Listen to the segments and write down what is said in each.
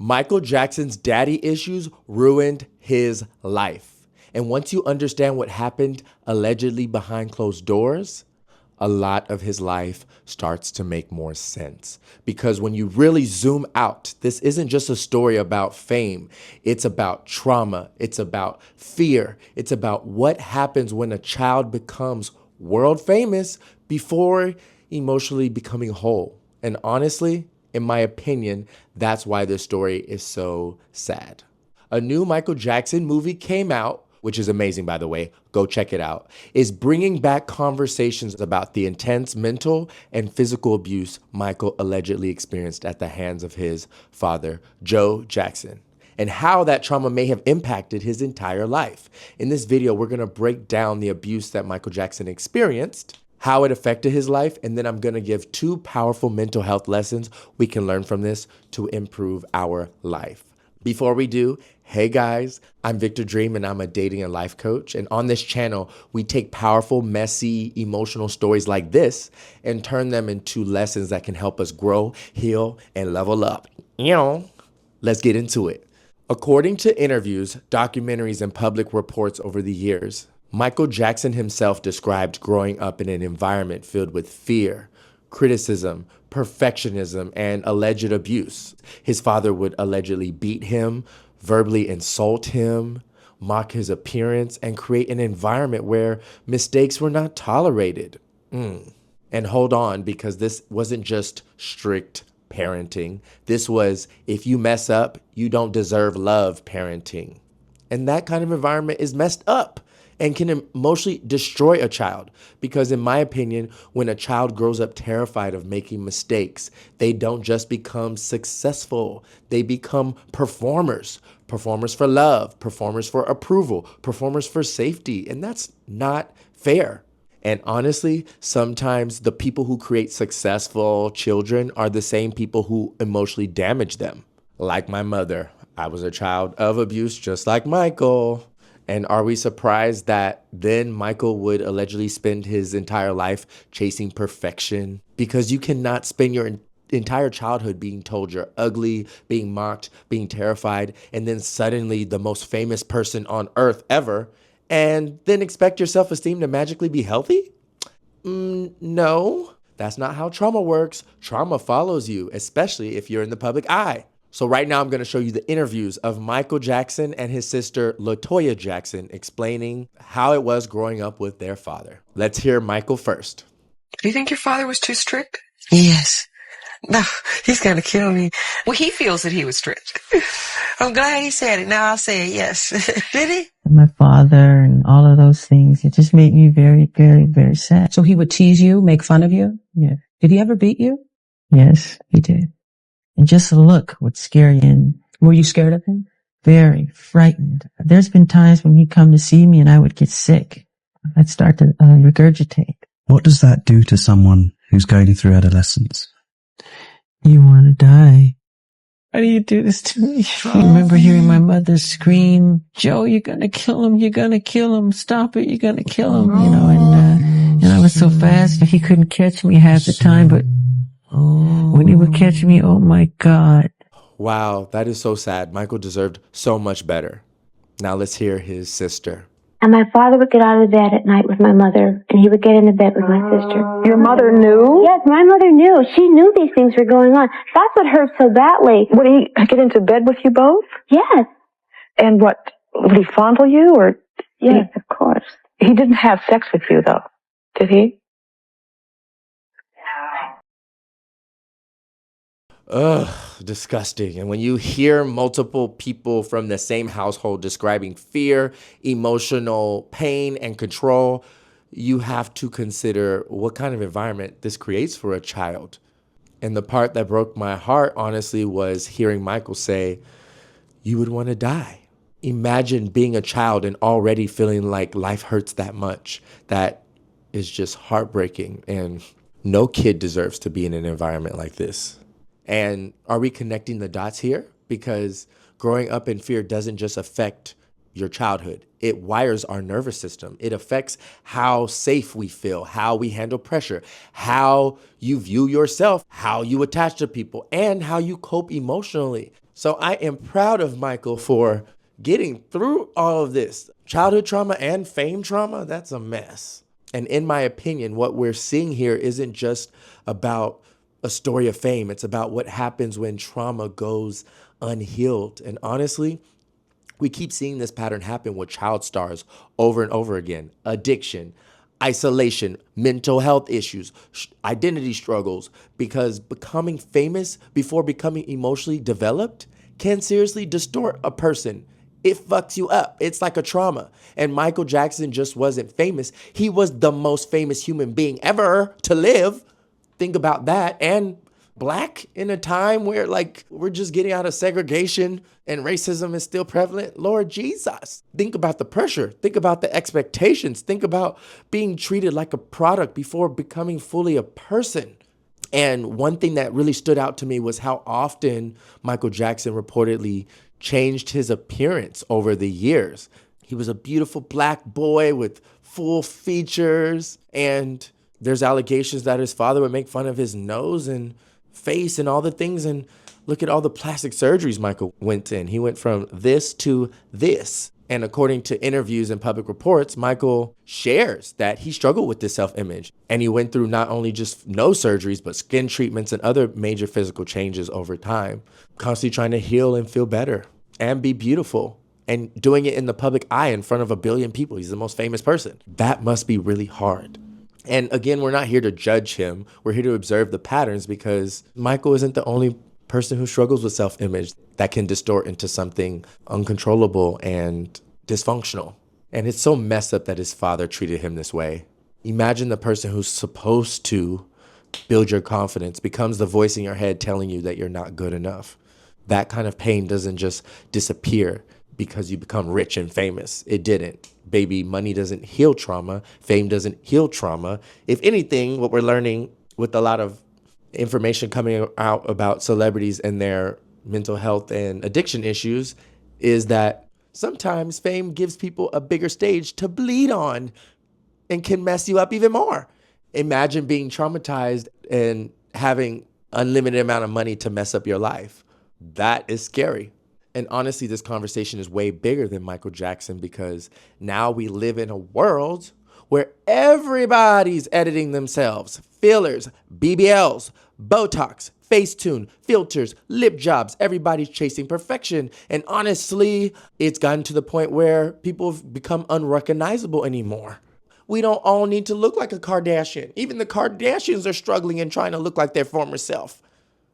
Michael Jackson's daddy issues ruined his life. And once you understand what happened allegedly behind closed doors, a lot of his life starts to make more sense. Because when you really zoom out, this isn't just a story about fame. It's about trauma. It's about fear. It's about what happens when a child becomes world famous before emotionally becoming whole. And honestly, in my opinion, that's why this story is so sad. A new Michael Jackson movie came out, which is amazing, by the way, go check it out, is bringing back conversations about the intense mental and physical abuse Michael allegedly experienced at the hands of his father, Joe Jackson, and how that trauma may have impacted his entire life. In this video, we're gonna break down the abuse that Michael Jackson experienced, how it affected his life, and then I'm gonna give 2 powerful mental health lessons we can learn from this to improve our life. Before we do, hey guys, I'm Victor Dream and I'm a dating and life coach. And on this channel, we take powerful, messy, emotional stories like this and turn them into lessons that can help us grow, heal, and level up. Let's get into it. According to interviews, documentaries, and public reports over the years, Michael Jackson himself described growing up in an environment filled with fear, criticism, perfectionism, and alleged abuse. His father would allegedly beat him, verbally insult him, mock his appearance, and create an environment where mistakes were not tolerated. And hold on, because this wasn't just strict parenting. This was, if you mess up, you don't deserve love parenting. And that kind of environment is messed up and can emotionally destroy a child. Because in my opinion, when a child grows up terrified of making mistakes, they don't just become successful, they become performers. Performers for love, performers for approval, performers for safety, and that's not fair. And honestly, sometimes the people who create successful children are the same people who emotionally damage them. Like my mother, I was a child of abuse just like Michael. And are we surprised that then Michael would allegedly spend his entire life chasing perfection? Because you cannot spend your entire childhood being told you're ugly, being mocked, being terrified, and then suddenly the most famous person on earth ever, and then expect your self-esteem to magically be healthy? No, that's not how trauma works. Trauma follows you, especially if you're in the public eye. So right now I'm going to show you the interviews of Michael Jackson and his sister LaToya Jackson explaining how it was growing up with their father. Let's hear Michael first. Do you think your father was too strict? Yes. No, he's gonna kill me. Well, he feels that he was strict. I'm glad he said it. Now I'll say it, yes. Did he? My father and all of those things, it just made me very, very, very sad. So he would tease you, make fun of you? Yeah. Did he ever beat you? Yes, he did. And just a look would scare you and Were you scared of him? very frightened. There's been times when he'd come to see me and I would get sick. I'd start to regurgitate. What does that do to someone who's going through adolescence? You want to die. Why do you do this to me? I remember hearing my mother scream, Joe, you're going to kill him. You're going to kill him. Stop it. You're going to kill him. And I was so fast he couldn't catch me half the time. But when he would catch me, oh my God. Wow, that is so sad. Michael deserved so much better. Now let's hear his sister. And my father would get out of bed at night with my mother, and he would get into bed with my sister. Your mother knew? Yes, my mother knew. She knew these things were going on. That's what hurt so badly. Would he get into bed with you both? Yes. And what, would he fondle you, or? Yes, of course. He didn't have sex with you, though, did he? Ugh, disgusting. And when you hear multiple people from the same household describing fear, emotional pain, and control, you have to consider what kind of environment this creates for a child. And the part that broke my heart, honestly, was hearing Michael say, you would want to die. Imagine being a child and already feeling like life hurts that much. That is just heartbreaking. And no kid deserves to be in an environment like this. And are we connecting the dots here? Because growing up in fear doesn't just affect your childhood. It wires our nervous system. It affects how safe we feel, how we handle pressure, how you view yourself, how you attach to people, and how you cope emotionally. So I am proud of Michael for getting through all of this. Childhood trauma and fame trauma, that's a mess. And in my opinion, what we're seeing here isn't just about a story of fame. It's about what happens when trauma goes unhealed. And honestly, we keep seeing this pattern happen with child stars over and over again. Addiction, isolation, mental health issues, identity struggles, because becoming famous before becoming emotionally developed can seriously distort a person. It fucks you up. It's like a trauma. And Michael Jackson just wasn't famous. He was the most famous human being ever to live. Think about that. And Black in a time where like we're just getting out of segregation and racism is still prevalent. Lord Jesus. Think about the pressure. Think about the expectations. Think about being treated like a product before becoming fully a person. And one thing that really stood out to me was how often Michael Jackson reportedly changed his appearance over the years. He was a beautiful Black boy with full features, and there's allegations that his father would make fun of his nose and face and all the things. And look at all the plastic surgeries Michael went in. He went from this to this. And according to interviews and public reports, Michael shares that he struggled with this self-image. And he went through not only just nose surgeries, but skin treatments and other major physical changes over time, constantly trying to heal and feel better and be beautiful, and doing it in the public eye in front of a billion people. He's the most famous person. That must be really hard. And again, we're not here to judge him. We're here to observe the patterns, because Michael isn't the only person who struggles with self-image that can distort into something uncontrollable and dysfunctional. And it's so messed up that his father treated him this way. Imagine the person who's supposed to build your confidence becomes the voice in your head telling you that you're not good enough. That kind of pain doesn't just disappear because you become rich and famous. It didn't. Baby, money doesn't heal trauma. Fame doesn't heal trauma. If anything, what we're learning with a lot of information coming out about celebrities and their mental health and addiction issues is that sometimes fame gives people a bigger stage to bleed on and can mess you up even more. Imagine being traumatized and having unlimited amount of money to mess up your life. That is scary. And honestly, this conversation is way bigger than Michael Jackson, because now we live in a world where everybody's editing themselves. Fillers, BBLs, Botox, Facetune, filters, lip jobs. Everybody's chasing perfection. And honestly, it's gotten to the point where people have become unrecognizable anymore. We don't all need to look like a Kardashian. Even the Kardashians are struggling and trying to look like their former self.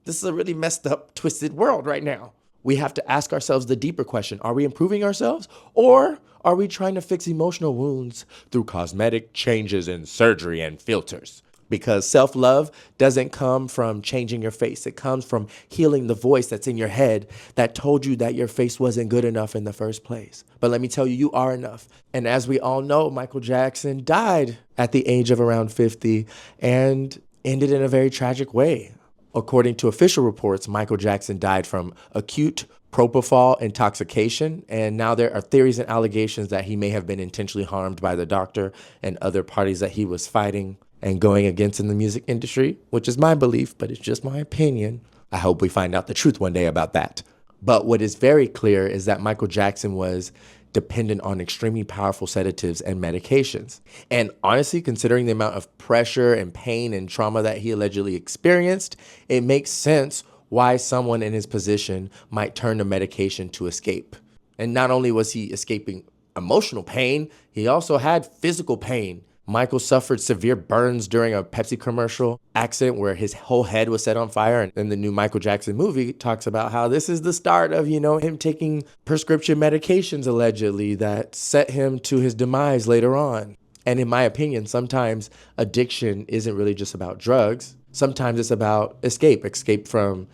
This is a really messed up, twisted world right now. We have to ask ourselves the deeper question. Are we improving ourselves, or are we trying to fix emotional wounds through cosmetic changes and surgery and filters? Because self-love doesn't come from changing your face. It comes from healing the voice that's in your head that told you that your face wasn't good enough in the first place. But let me tell you, you are enough. And as we all know, Michael Jackson died at the age of around 50 and ended in a very tragic way. According to official reports, Michael Jackson died from acute propofol intoxication, and now there are theories and allegations that he may have been intentionally harmed by the doctor and other parties that he was fighting and going against in the music industry, which is my belief, but it's just my opinion. I hope we find out the truth one day about that. But what is very clear is that Michael Jackson was dependent on extremely powerful sedatives and medications. And honestly, considering the amount of pressure and pain and trauma that he allegedly experienced, it makes sense why someone in his position might turn to medication to escape. And not only was he escaping emotional pain, he also had physical pain. Michael suffered severe burns during a Pepsi commercial accident where his whole head was set on fire. And in the new Michael Jackson movie talks about how this is the start of, him taking prescription medications allegedly that set him to his demise later on. And in my opinion, sometimes addiction isn't really just about drugs. Sometimes it's about escape from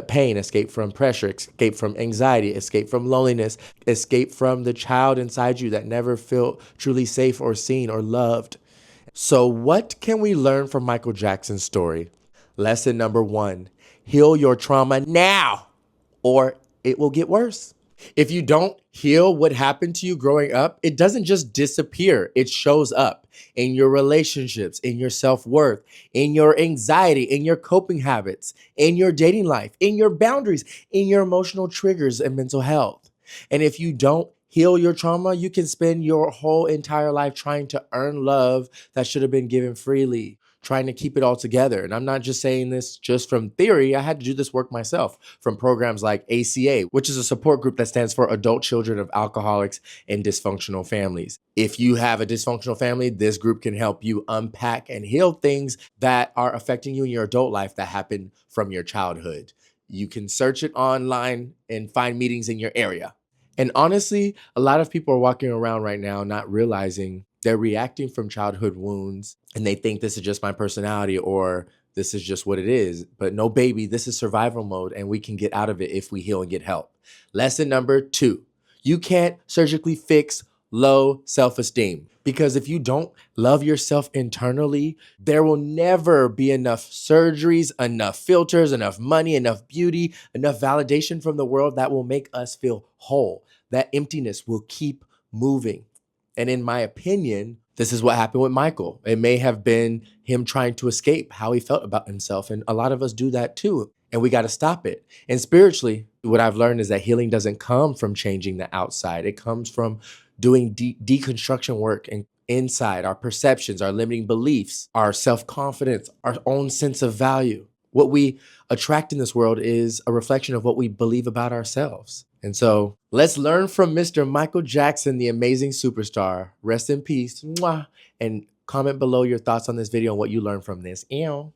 pain, escape from pressure, escape from anxiety, escape from loneliness, escape from the child inside you that never felt truly safe or seen or loved. So what can we learn from Michael Jackson's story? Lesson number 1, heal your trauma now, or it will get worse. If you don't heal what happened to you growing up, it doesn't just disappear. It shows up in your relationships, in your self-worth, in your anxiety, in your coping habits, in your dating life, in your boundaries, in your emotional triggers and mental health. And if you don't heal your trauma, you can spend your whole entire life trying to earn love that should have been given freely, trying to keep it all together. And I'm not just saying this just from theory. I had to do this work myself from programs like ACA, which is a support group that stands for Adult Children of Alcoholics and Dysfunctional Families. If you have a dysfunctional family, this group can help you unpack and heal things that are affecting you in your adult life that happened from your childhood. You can search it online and find meetings in your area. And honestly, a lot of people are walking around right now not realizing they're reacting from childhood wounds and they think this is just my personality or this is just what it is. But no, baby, this is survival mode and we can get out of it if we heal and get help. Lesson number 2, you can't surgically fix low self-esteem, because if you don't love yourself internally, there will never be enough surgeries, enough filters, enough money, enough beauty, enough validation from the world that will make us feel whole. That emptiness will keep moving. And in my opinion, this is what happened with Michael. It may have been him trying to escape how he felt about himself. And a lot of us do that too. And we got to stop it. And spiritually, what I've learned is that healing doesn't come from changing the outside. It comes from doing deconstruction work and inside our perceptions, our limiting beliefs, our self-confidence, our own sense of value. What we attract in this world is a reflection of what we believe about ourselves. And so let's learn from Mr. Michael Jackson, the amazing superstar. Rest in peace. Mwah. And comment below your thoughts on this video and what you learned from this. Ew.